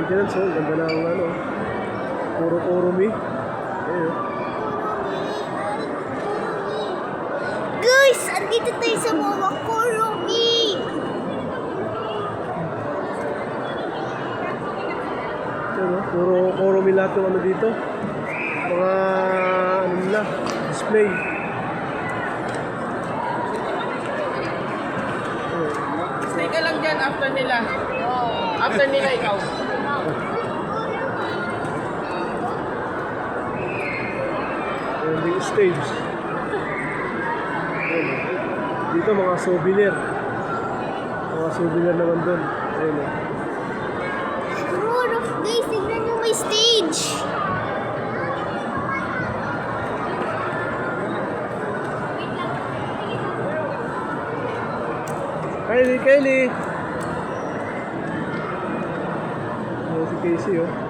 maintenance. Oh, ganda na ang ano. Puro Kuromi. Ayun. Oh. Guys, andito tayo sa mga Kuromi. Ayun, oh. Puro Kuromi lahat yung ano dito. Mga ano nila, display. Stay ka lang dyan after nila. After nila ikaw. Ending stage. Ayun, oh. Dito mga souvenir. Mga souvenir naman doon. Ayun, oh. Guys, tignan nyo may stage. Kylie! Kylie! Ayan si Casey, oh.